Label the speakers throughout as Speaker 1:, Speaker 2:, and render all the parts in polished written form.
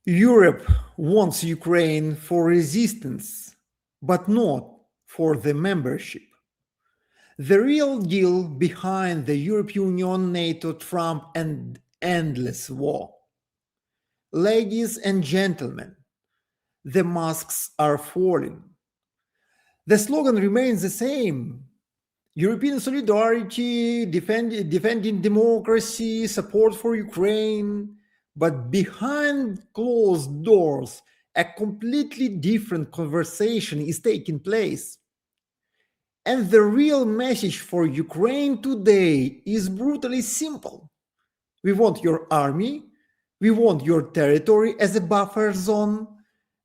Speaker 1: Europe wants Ukraine for resistance, but not for the membership. The real deal behind the European Union, NATO, Trump, and endless war. Ladies and gentlemen, the masks are falling. The slogan remains the same: European solidarity, defending democracy, support for Ukraine. But behind closed doors, a completely different conversation is taking place. And the real message for Ukraine today is brutally simple. We want your army, we want your territory as a buffer zone,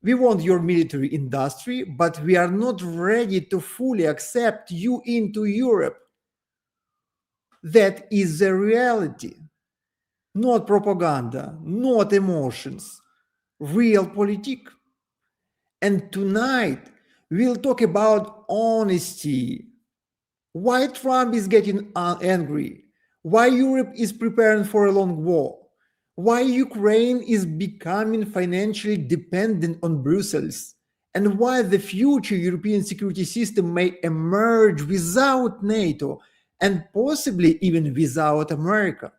Speaker 1: we want your military industry, but we are not ready to fully accept you into Europe. That is the reality. Not propaganda, not emotions, real politics. And tonight we'll talk about honesty. Why Trump is getting angry, why Europe is preparing for a long war, why Ukraine is becoming financially dependent on Brussels, and why the future European security system may emerge without NATO and possibly even without America.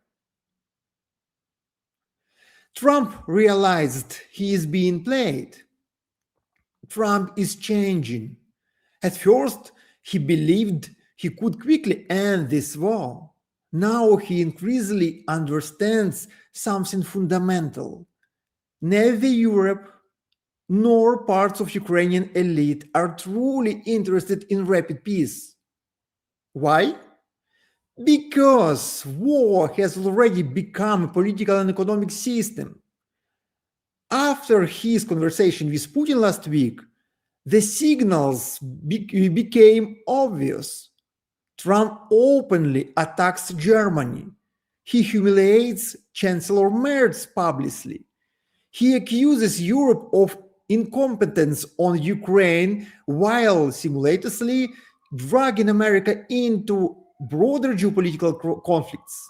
Speaker 1: Trump realized he is being played. Trump is changing. At first, he believed he could quickly end this war. Now he increasingly understands something fundamental. Neither Europe nor parts of Ukrainian elite are truly interested in rapid peace. Why? Because war has already become a political and economic system. After his conversation with Putin last week, the signals became obvious. Trump openly attacks Germany. He humiliates Chancellor Merz publicly. He accuses Europe of incompetence on Ukraine while simultaneously dragging America into broader geopolitical conflicts.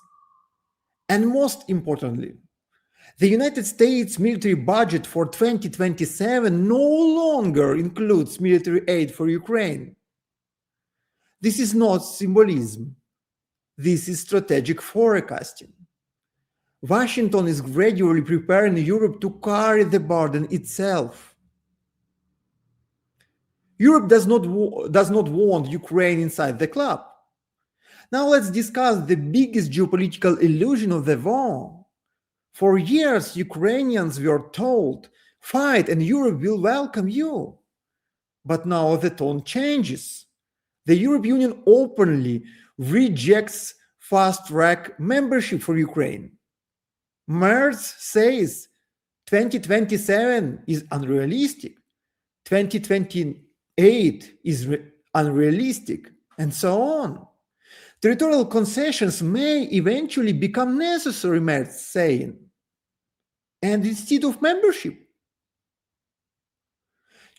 Speaker 1: And most importantly, the United States military budget for 2027 no longer includes military aid for Ukraine. This is not symbolism. This is strategic forecasting. Washington is gradually preparing Europe to carry the burden itself. Europe does not want Ukraine inside the club. Now let's discuss the biggest geopolitical illusion of the war. For years, Ukrainians were told, fight and Europe will welcome you. But now the tone changes. The European Union openly rejects fast-track membership for Ukraine. Merz says 2027 is unrealistic, 2028 is unrealistic, and so on. Territorial concessions may eventually become necessary, Merz saying. And instead of membership,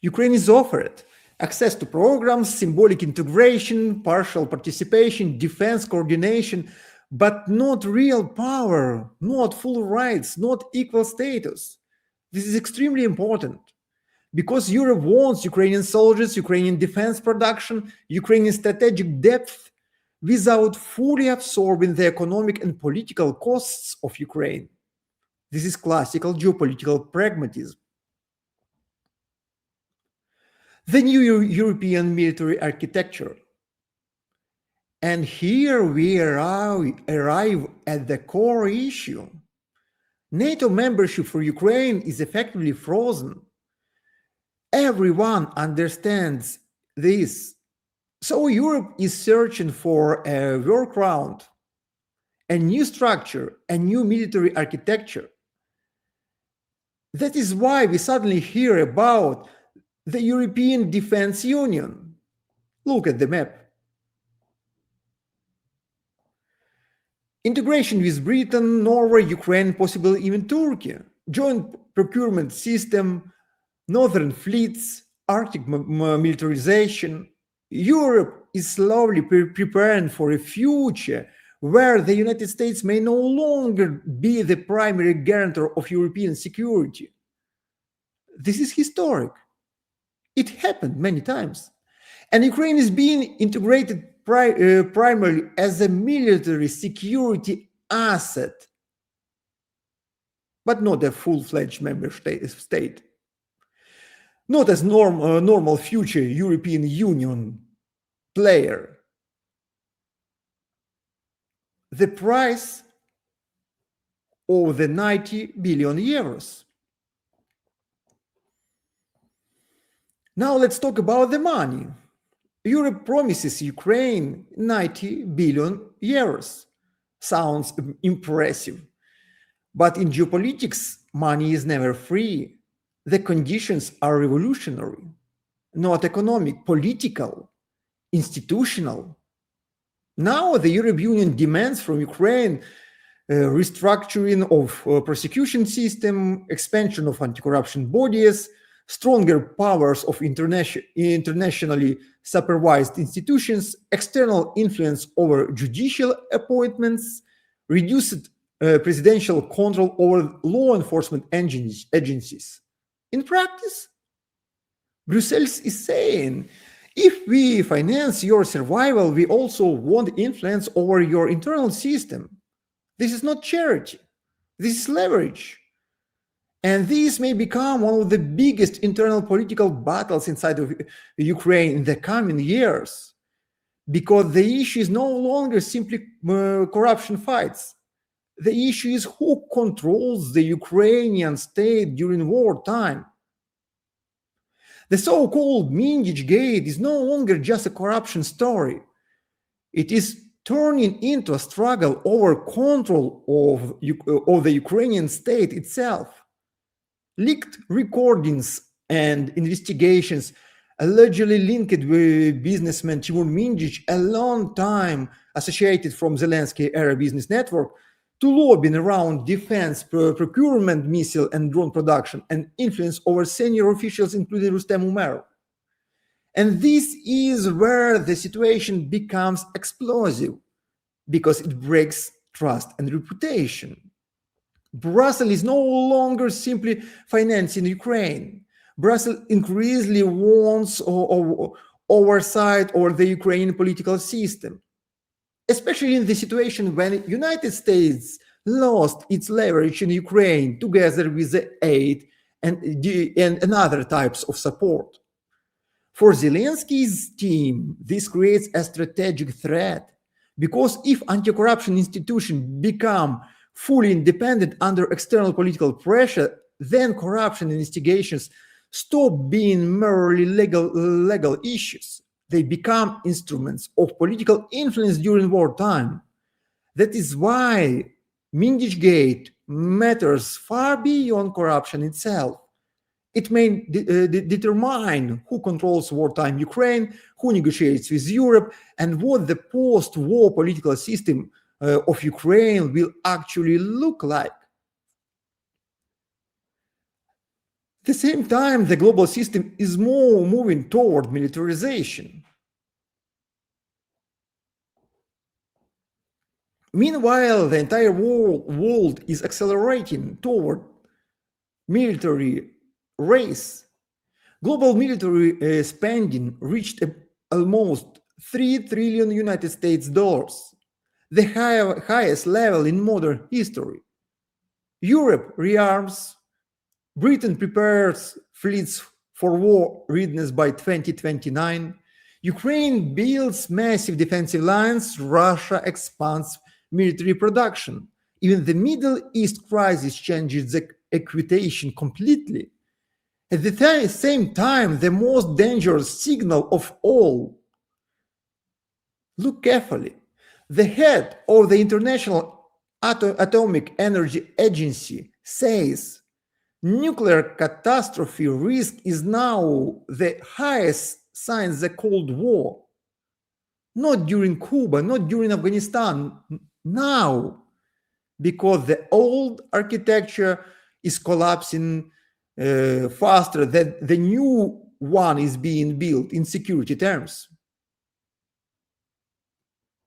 Speaker 1: Ukraine is offered access to programs, symbolic integration, partial participation, defense coordination, but not real power, not full rights, not equal status. This is extremely important because Europe wants Ukrainian soldiers, Ukrainian defense production, Ukrainian strategic depth without fully absorbing the economic and political costs of Ukraine. This is classical geopolitical pragmatism. The new European military architecture. And here we arrive at the core issue. NATO membership for Ukraine is effectively frozen. Everyone understands this. So Europe is searching for a workaround, a new structure, a new military architecture. That is why we suddenly hear about the European Defense Union. Look at the map. Integration with Britain, Norway, Ukraine, possibly even Turkey. Joint procurement system, northern fleets, Arctic militarization. Europe is slowly preparing for a future where the United States may no longer be the primary guarantor of European security. This is historic. It happened many times. And Ukraine is being integrated primarily as a military security asset, but not a full-fledged member state. Not as normal future European Union player. The price of the 90 billion euros. Now let's talk about the money. Europe promises Ukraine 90 billion euros. Sounds impressive. But in geopolitics, money is never free. The conditions are revolutionary, not economic, political, institutional. Now the European Union demands from Ukraine restructuring of prosecution system, expansion of anti-corruption bodies, stronger powers of internationally supervised institutions, external influence over judicial appointments, reduced presidential control over law enforcement agencies. In practice, Brussels is saying, if we finance your survival, we also want influence over your internal system. This is not charity. This is leverage. And this may become one of the biggest internal political battles inside of Ukraine in the coming years, because the issue is no longer simply corruption fights. The issue is who controls the Ukrainian state during wartime. The so-called Mindichgate is no longer just a corruption story. It is turning into a struggle over control of the Ukrainian state itself. Leaked recordings and investigations allegedly linked with businessman Timur Mindich, a long time associated from Zelensky-era business network, to lobbying around defense procurement, missile and drone production, and influence over senior officials, including Rustem Umerov. And this is where the situation becomes explosive, because it breaks trust and reputation. Brussels is no longer simply financing Ukraine. Brussels increasingly wants oversight over the Ukrainian political system, especially in the situation when the United States lost its leverage in Ukraine together with the aid and other types of support. For Zelensky's team, this creates a strategic threat, because if anti-corruption institutions become fully independent under external political pressure, then corruption investigations stop being merely legal issues. They become instruments of political influence during wartime. That is why Mindichgate matters far beyond corruption itself. It may determine who controls wartime Ukraine, who negotiates with Europe, and what the post-war political system of Ukraine will actually look like. At the same time, the global system is more moving toward militarization. Meanwhile, the entire world is accelerating toward military race. Global military spending reached almost 3 trillion United States dollars, the highest level in modern history. Europe rearms, Britain prepares fleets for war readiness by 2029, Ukraine builds massive defensive lines, Russia expands military production. Even the Middle East crisis changes the equation completely. At the same time, the most dangerous signal of all. Look carefully. The head of the International Atomic Energy Agency says nuclear catastrophe risk is now the highest since the Cold War. Not during Cuba, not during Afghanistan, now, because the old architecture is collapsing faster than the new one is being built in security terms.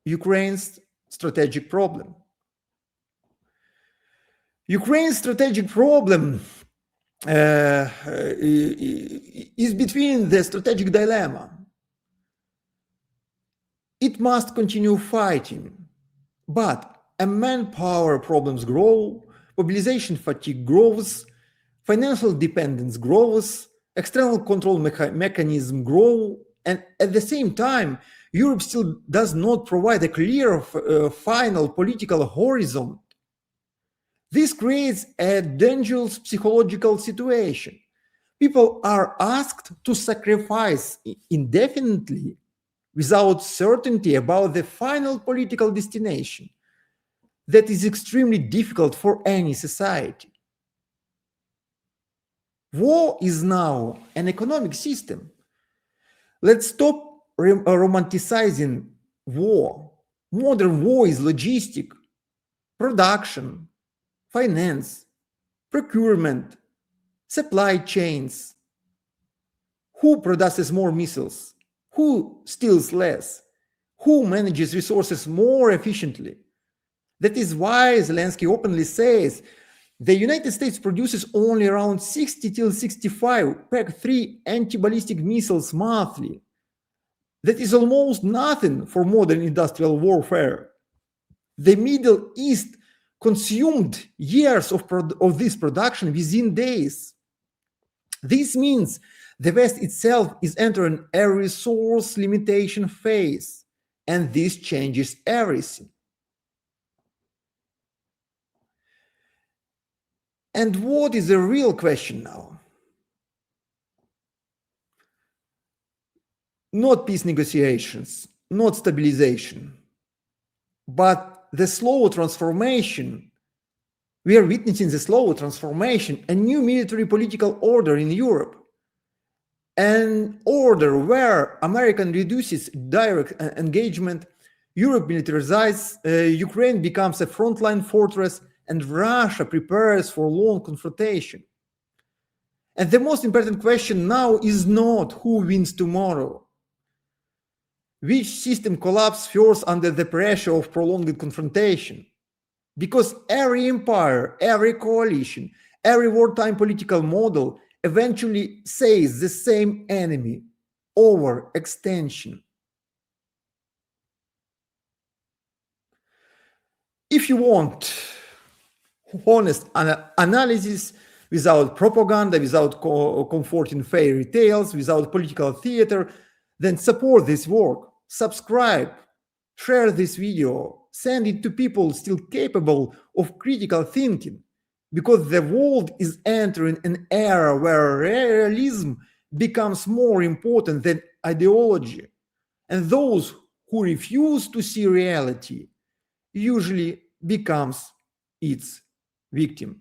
Speaker 1: Ukraine's strategic problem. Ukraine's strategic problem is between the strategic dilemma. It must continue fighting, but manpower problems grow, mobilization fatigue grows, financial dependence grows, external control mechanism grow, and at the same time, Europe still does not provide a clear final political horizon. This creates a dangerous psychological situation. People are asked to sacrifice indefinitely without certainty about the final political destination. That is extremely difficult for any society. War is now an economic system. Let's stop romanticizing war. Modern war is logistic, production, finance, procurement, supply chains. Who produces more missiles? Who steals less? Who manages resources more efficiently? That is why Zelensky openly says the United States produces only around 60 till 65 PAC-3 anti-ballistic missiles monthly. That is almost nothing for modern industrial warfare. The Middle East consumed years of this production within days. This means the West itself is entering a resource limitation phase, and this changes everything. And what is the real question now? Not peace negotiations, not stabilization, but the slow transformation. We are witnessing the slow transformation, a new military political order in Europe. An order where America reduces direct engagement, Europe militarizes, Ukraine becomes a frontline fortress, and Russia prepares for long confrontation. And the most important question now is not who wins tomorrow. Which system collapses first under the pressure of prolonged confrontation? Because every empire, every coalition, every wartime political model eventually says the same enemy: overextension. If you want honest analysis without propaganda, without comforting fairy tales, without political theater, then support this work. Subscribe, share this video, send it to people still capable of critical thinking, because the world is entering an era where realism becomes more important than ideology, and those who refuse to see reality usually becomes its victim.